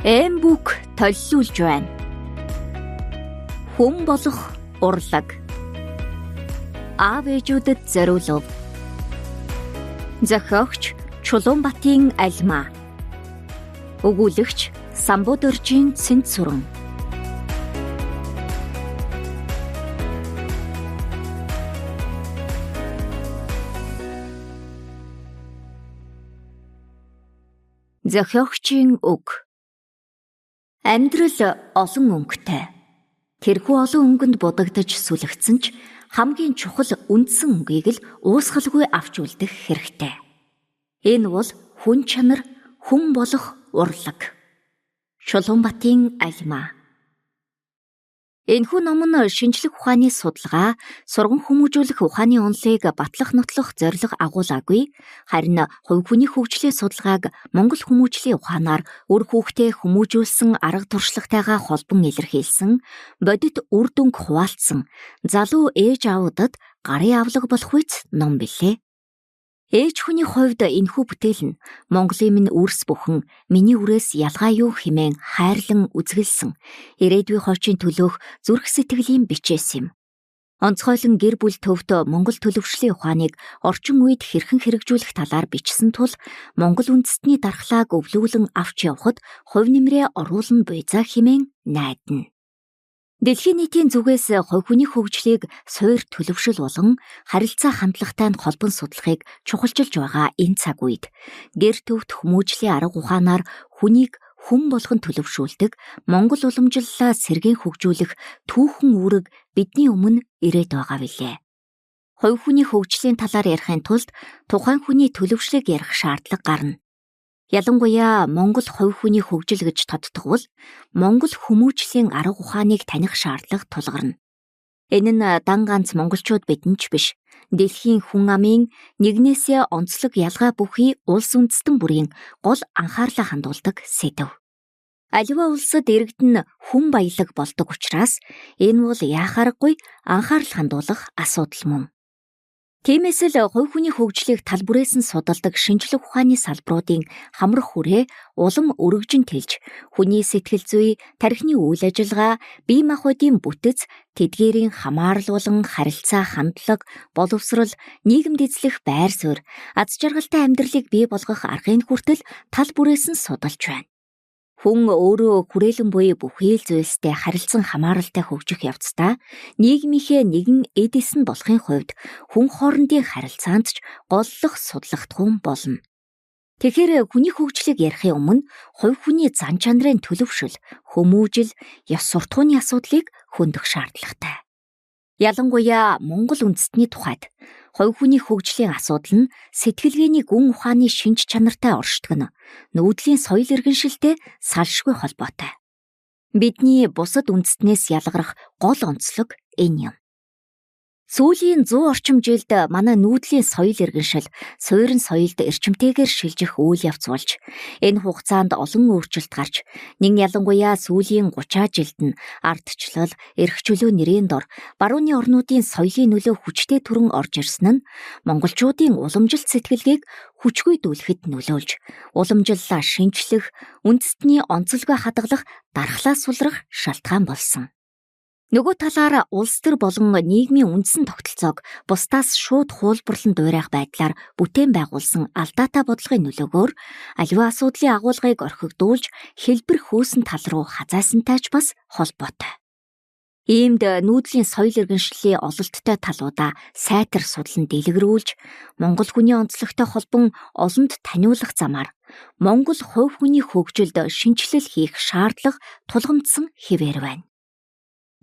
Эм бүх толилуулж байна. Хүн болох урлаг. Аав ээжүүдэд зориулв. Зохиогч Чулуунбатын Альмаа. Өгүүлэгч Самбодоржийн Цэнцүрэн. Зохиогчийн үг. Амьдрал олон өнгөтэй. Тэрхүү олон өнгөнд будагдаж сүлэгдсэн ч хамгийн чухал үндсэн өнгийг л уусгалгүй авч үлдэх хэрэгтэй. Энэ бол хүн чанар, хүн болох урлаг. Чулуунбатын Альмаа. Энэхүү ном нь шинжлэх ухааны судалгаа, сурган хүмүүжүүлэх ухааны онолыг батлах нотлох зорилго агуулаагүй, харин хувь хүний хөгжлийн судалгааг Монгол хүмүүжлийн ухаанаар үр хүүхдээ хүмүүжүүлсэн арга туршлагатайгаа холбон илэрхийлсэн, бодит үр дүнг хуваалцсан залуу ээж аавуудад гарын авлага болох үс ном билээ. Ээж хүний хувьд энэхүү бүтээл нь Монголын минь үрс бүхэн миний үрээс ялгаа юу хэмээн хайрлан үзгэлсэн ирээдүйн хойчийн төлөөх зүрх сэтгэлийн бичээс юм. Онцгойлон гэр бүл төвд Монгол төлөвшлийн ухааныг орчин үед хэрхэн хэрэгжүүлэх талаар бичсэн тул Монгол үндэстний дархлааг өвлүүлэн авч явахад хувь нэмрээ оруулна буй за хэмээн найдана. Дэлхийн нийтийн зүгээс хувь хүний хөгжлийг суур төлөвшил болон харилцаа хандлагатай нь холбон судлахыг чухалчилж байгаа энэ цаг үед гэр төвт хүмүүжлийн арга ухаанаар хүнийг хүн болгон төлөвшүүлдэг Монгол уламжлалаа сэргээн хөгжүүлэх түүхэн үүрэг бидний өмнө ирээд байгаа билээ. Хувь хүний хөгжлийн талаар ярихын тулд тухайн хүний төлөвшлийг ярих шаардлага гарна. Ялангуяа Монгол хувь хүний хөгжил гэж тодтогвол Монгол хүмүүжлийн арга ухааныг таних шаардлага тулгарна. Энэ нь дан ганц монголчууд бидэнд биш, дэлхийн хүн амын нэгнээсээ онцлог ялгаа бүхий улс үндэстэн бүрийн гол анхаарлаа хандуулдаг сэдэв. Аливаа улсад иргэдэн хүн баялаг болдог учраас энэ бол яахааргүй анхаарал хандуулах асуудал мөн. Тиймээс л хувь хүний хөгжлийг тал бүрээс нь судалдаг шинжлэх ухааны салбаруудын хамрах хүрээ улам өргөжин тэлж, хүний сэтгэл зүй, тархины үйл ажиллагаа, бие махбодын бүтэц, тэдгээрийн хамаарал болон харилцаа хандлага, боловсрол, нийгэмд эзлэх байр суурь, аз жаргалтай амьдралыг бий болгох аргын хүртэл тал бүрээс нь судалж байна. Хүн өөрөө хүрээлэн буй бүхий л зүйлстэй харилцан хамааралтай хөгжих явцдаа нийгмийнхээ нэгэн эдис нь болохын хувьд хүн хоорондын харилцаанд ч голлох судлагдхуун болно. Тэгэхээр хүний хөгжлийг ярихын өмнө хувь хүний зан чанарын төлөвшил, хүмүүжил, ёс суртахууны асуудлыг хөндөх шаардлагатай. Ялангуяа Монгол үндэстний тухайд хувь хүний хөгжлийн асуудал нь сэтгэлгээний гүн ухааны шинж чанартай оршдог нь нүүдлийн соёл иргэншилтэй салшгүй холбоотой. Бидний бусад үндэстнээс ялгарх гол онцлог энэ юм. Сүүлийн 100 орчим жилд манай нүүдлийн соёл иргэншил суурин соёлд эрчимтэйгээр шилжих үйл явц болж энэ хугацаанд олон өөрчлөлт гарч нэн ялангуяа сүүлийн 30 жилд нь ардчлал, эрх чөлөө нэрийн дор барууны орнуудын соёлын нөлөө хүчтэй түрэн орж ирсэн нь монголчуудын уламжилт сэтгэлгээг хүчгүйдүүлэхэд нөлөөлж уламжлалаа шинчлэх, үндэстний онцлогоо хадгалах, дархлаа сулрах шалтгаан болсон. Нөгөө талаар улс төр болон нийгмийн үндсэн тогтолцоог бусдаас шууд хуулбарлан дуурайх байдлаар бүтээн байгуулсан алдаатай бодлогын нөлөөгөөр аливаа асуудлын агуулгыг орхигдуулж хэлбэр хөөсөн тал руу хазаасантай ч бас холбоотой. Иймд нүүдлийн соёл иргэншлийн ололттой талуудаа сайтар судлан дэлгэрүүлж Монгол хүний онцлогтой холбон олонд таниулах замаар Монгол хувь хүний хөгжилд шинжилэл хийх шаардлага тулгамдсан хэвээр байна.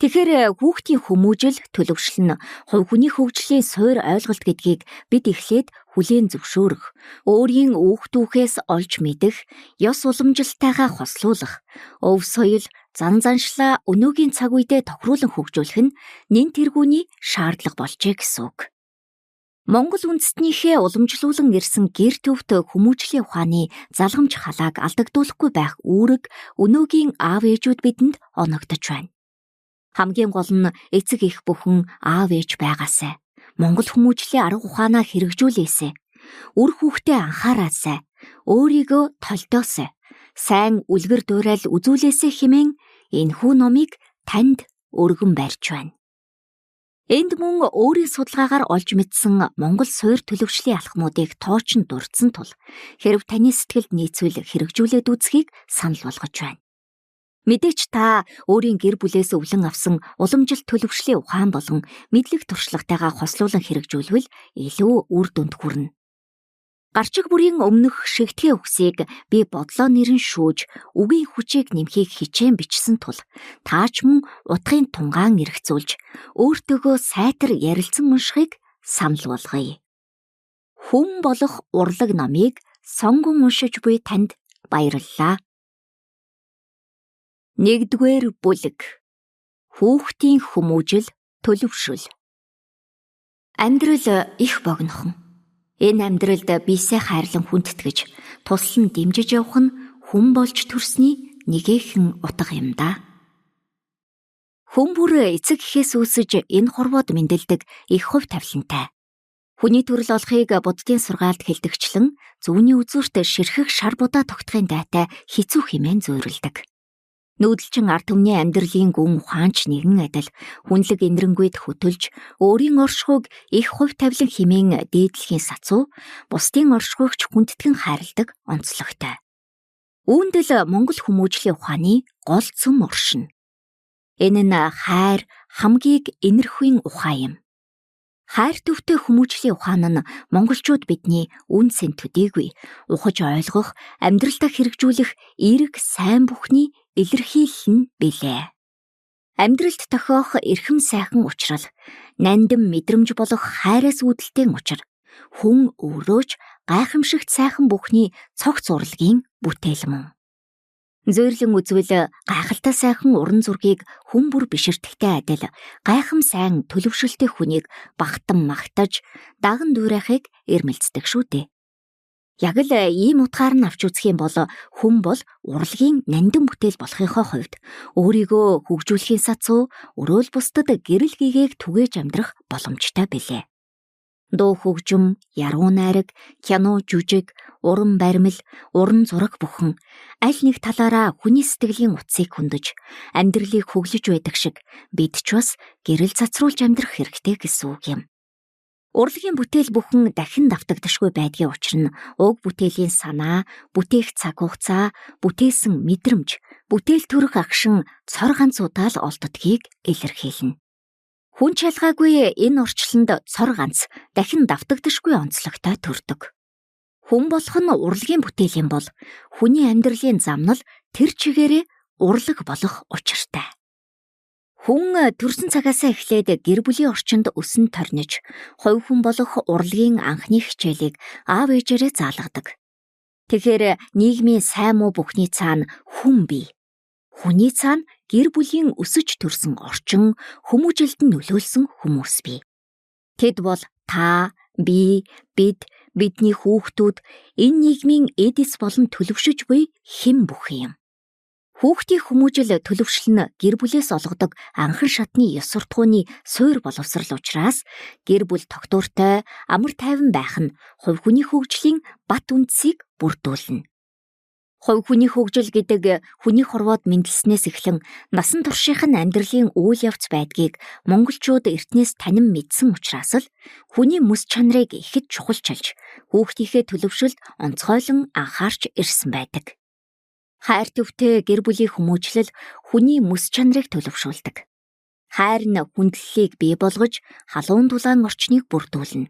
Тэгэхээр хүүхдийн хүмүүжил, төлөвшил нь хувь хүний хөгжлийн суур ойлголт гэдгийг бид эхлээд хүлээн зөвшөөрөх, өөрийн хүүхдүүхээс олж мэдэх, ёс уламжилтайгаа хослуулах, өв соёл, зан заншлаа өнөөгийн цаг үедээ тохируулан хөгжүүлэх нь нэн тэргүүний шаардлага болжээ гэсэн үг. Монгол үндэстнийхээ уламжлуулан ирсэн гэр төвт хүмүүжлийн ухааны залгамж халааг алдагдуулахгүй байх үүрэг өнөөгийн аав ээжүүд бидэнд оногдож байна. Хамгийн гол нь эцэг эх бүхэн аав ээж байгаасай. Монгол хүмүүжлийн арга ухаанаа хэрэгжүүлээсэй. Үр хүүхдээ анхаараасай. Өөрийгөө толдоосай. сайн үлгэр дуурал үзүүлээсэ хэмээн энэхүү номыг танд өргөн барьж байна. Энд мөн өөрийн судалгаагаар олж мэдсэн Монгол суур төлөвшлийн алхмуудыг тооч нь дурдсан тул хэрэв таны сэтгэлд нийцвэл хэрэгжүүлээд үзхийг санал болгож байна. Мэдээч та өөрийн гэр бүлээс өвлөн авсан уламжлалт төлөвшлийн ухаан болон мэдлэг туршлагатайгаа хослуулан хэрэгжүүлвэл илүү үр дүнд хүрнэ. Гарчиг бүрийн өмнөх шигтгэн үгсийг би бодлоо нэрэн шүүж, үгийн хүчийг нэмхийг хичээн бичсэн тул таач мөн утгын тунгаан эргцүүлж, өөртөөгөө сайтар ярилцсан уншихыг санал болгоё. Хүн болох урлаг номыг сонгон уншиж буй танд баярлалаа. 1-р бүлэг. Хүүхдийн хүмүүжил, төлөвшөл. Амьдрал их богинохон. Энэ амьдралд биесээ хайрлан хүндэтгэж, туслан дэмжиж явах нь хүн болж төрсний нэгээхэн утга юм да. Хүн бүр эцэг эхээс үүсэж энэ хорвоод мэндэлдэг их хувь тавилантай. Хүний төрөл олохыг буддын сургаалд хэлдэгчлэн зүүнний үзүүрт ширхэг шар будаа тогтохын дайтай хэцүү хэмээн зүйрлдэг. Нүүдэлчин ард түмний амьдралын гүн ухаанч нэгэн адил хүнлэг энэрэнгүйд хөтөлж, өөрийн оршихуйг их хувь тавилан хэмээн дээдлэхийн сацуу, бусдын оршихуйгч хүндэтгэн хайрладаг онцлогтой. Үүндэл Монгол хүмүүжлийн ухааны гол цөм оршино. Энэ нь хайр хамгийн энэрхүйн ухаан юм. Хайр төвтэй хүмүүжлийн ухаан нь монголчууд бидний үн сэн төдийгүй ухаж ойлгох, амьдралдаа хэрэгжүүлэх эерэг сайн бүхний илэрхийлэл нь билээ. Амьдралд тохиох эрхэм сайхан учрал, нандин мэдрэмж болох хайраас үүдэлтэй учир, хүн өөрөө ч гайхамшигт сайхан бүхний цогц урлагийн бүтээл мөн. Зөөрлөн үзвэл гайхалтай сайхан уран зургийг хүн бүр биширдэхтэй адил гайхам сайн төлөвшөлтэй хүнийг багтан магтаж, даган дүүрайхыг эрмэлздэг шүү дээ. Яг л ийм утгаар нь авч үзэх юм бол хүн бол урлагийн нандин бүтээл болохынхоо хувьд өөрийгөө хөгжүүлэхийн сацуу өрөөл бусдад гэрэл гэгээг түгээж амьдрах боломжтой билээ. Дуу хөгжим, яруу найраг, кино, жүжиг, уран баримл, уран зураг бүхэн аль нэг талаараа хүний сэтгэлийн утсыг хөндөж, амьдралыг хөглөж байдаг шиг бид ч бас гэрэл цацруулж амьдрах хэрэгтэй гэсэн үг юм. Урлагийн бүтээл бүхэн дахин давтагдашгүй байдгийн учир нь уг бүтээлийн санаа, бүтээх цаг хугацаа, бүтээсэн мэдрэмж, бүтээл төрөх агшин цор ганц удаа л олддгийг илэрхийлнэ. Хүн чалгаагүй энэ орчлонд цор ганц дахин давтагдашгүй онцлогтой төрдөг. Хүн болох нь урлагийн бүтээл юм бол хүний амьдралын замнал тэр чигээрээ урлаг болох учиртай. Хүн төрсөн цагаасаа эхлээд гэр бүлийн орчинд өсөн торниж, хувь хүн болох урлагийн анхны хичээлийг аав ээжээрээ заалгадаг. Тэгэхээр нийгмийн сайн муу бүхний цаана хүн бий. Хүний цаана гэр бүлийн өсөж төрсөн орчин, хүмүүжилд нь нөлөөлсөн хүмүүс бий. Тэд бол та, би, бид, бидний хүүхдүүд, энэ нийгмийн эдис болон төлөвшөж буй хэн бүхэн юм. Хүүхдийн хүмүүжил төлөвшил нь гэр бүлээс олгодог анхан шатны ёс суртахууны суур боловсрал учраас гэр бүл тогтвортой, амар тайван байх нь хувь хүний хөгжлийн бат үндсийг бүрдүүлнэ. Хувь хүний хөгжил гэдэг хүний хорвоод мэндэлснээс эхлэн насан туршийнх нь амьдралын үйл явц байдгийг монголчууд эртнээс танин мэдсэн учраас л хүний мэс чанарыг ихэд чухалчилж, хүүхдийнхээ төлөвшөлд онцгойлон анхаарч ирсэн байдаг. Хайр төвтэй гэр бүлийн хүмүүжлэл хүний мэс чанарыг төлөвшүүлдэг. Хайр нь хүндлэлийг бий болгож, халуун дулаан орчныг бүрдүүлнэ.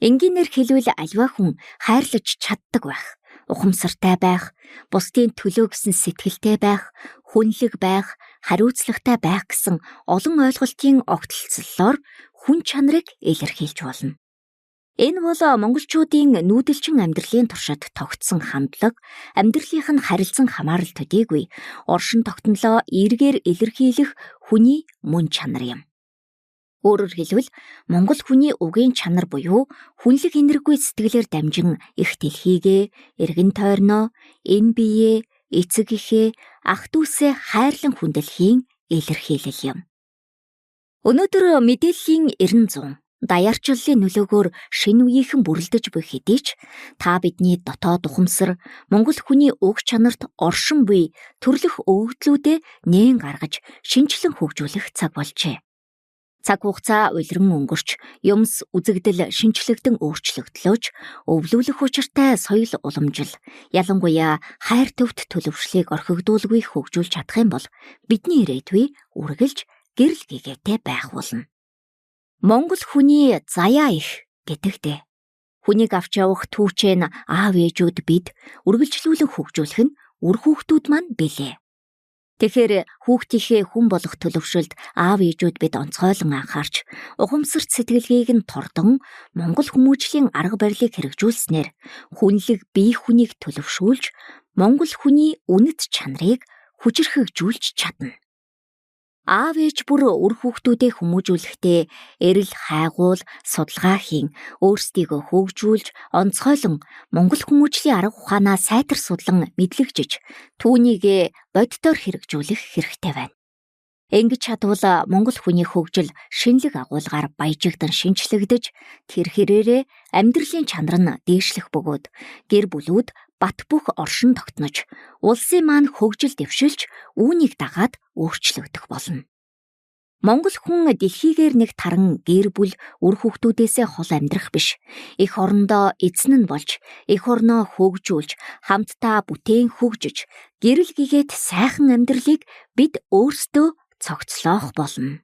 Энгийнээр хэлвэл аливаа хүн хайрлаж чаддаг байх, ухамсартай байх, бусдын төлөө гэсэн сэтгэлтэй байх, хүнлэг байх, хариуцлагатай байх гэсэн олон ойлголтын огтлцлолоор хүн чанарыг илэрхийлж болно. Энэ бол монголчуудын нүүдэлчин амьдралын туршид тогтсон хандлага, амьдралынх нь харилцан хамаарал төдийгүй оршин тогтнолоо эргээр илэрхийлэх хүний мөн чанар юм. Өөрөөр хэлбэл монгол хүний угийн чанар буюу хүнлэг энэргүй сэтгэлээр дамжин их дэлхийгээ, эргэн тойрноо, энэ биеэ, эцэг эхээ, ах дүүсээ хайрлан хүндлэхийн илэрхийлэл юм. Өнөөдөр мэдээллийн 90 100 Даяарчлалын нөлөөгөөр шинэ үеийнхэн бүрлдэж буй хэдий ч та бидний дотоод ухамсар, Монгол хүний уг чанарт оршин буй төрлөх өгөгдлүүдэд нээн гаргаж шинжилэн хөгжүүлэх цаг болжээ. Цаг хугацаа улиран өнгөрч, юмс үзэгдэл шинчлэгдэн өөрчлөгдлөөч, өвлүүлэх учиртай соёл уламжил, ялангуяа хайр төвт төлөвшлийг орхигдуулгүй хөгжүүлж чадах юм бол бидний ирээдүй үргэлж гэрэл гэгээтэй байх болно. Монгол хүний заяа их гэдэгтэй. Хүнийг авч явах түүчээ нь аав ээжүүд бид үргэлжлүүлэн хөгжүүлэх нь үр хүүхдүүд маань билээ. Тэгэхээр хүүхдийнхээ хүн болох төлөвшөлд аав ээжүүд бид онцгойлон анхаарч, ухамсарт сэтгэлгээг нь тордон Монгол хүмүүжлийн арга барилыг хэрэгжүүлснээр хүнлэг бие хүнийг төлөвшүүлж, Монгол хүний үнэт чанарыг хүчирхэгжүүлж чадна. Аав ээж бүр үр хүүхдүүдээ хүмүүжүүлэхдээ эрэл хайгуул, судалгаа хийн, өөрсдийгөө хөгжүүлж, онцгойлон Монгол хүмүүжлийн арга ухаанаа сайтар судлан мэдлэгжиж, түүнийг боддоор хэрэгжүүлэх хэрэгтэй байна. Ингэж чадвал Монгол хүний хөгжил шинэлэг агуулгаар баяжигдан шинчлэгдэж, тэр хэрээрээ амьдралын чанар нь дээшлэх бөгөөд гэр бүлүүд бат бөх оршин тогтнож, улсын маань хөгжил дэвшилж, үүнийг дагаад өөрчлөгдөх болно. Монгол хүн дэлхийгээр нэг таран гэр бүл үр хүүхдүүдээсээ хол амьдрах биш. Эх орондоо эзэн нь болж, эх орноо хөгжүүлж, хамтдаа бүтээн хөгжиж, гэрэл гэгээд сайхан амьдралыг бид өөрсдөө цогцлоох болно.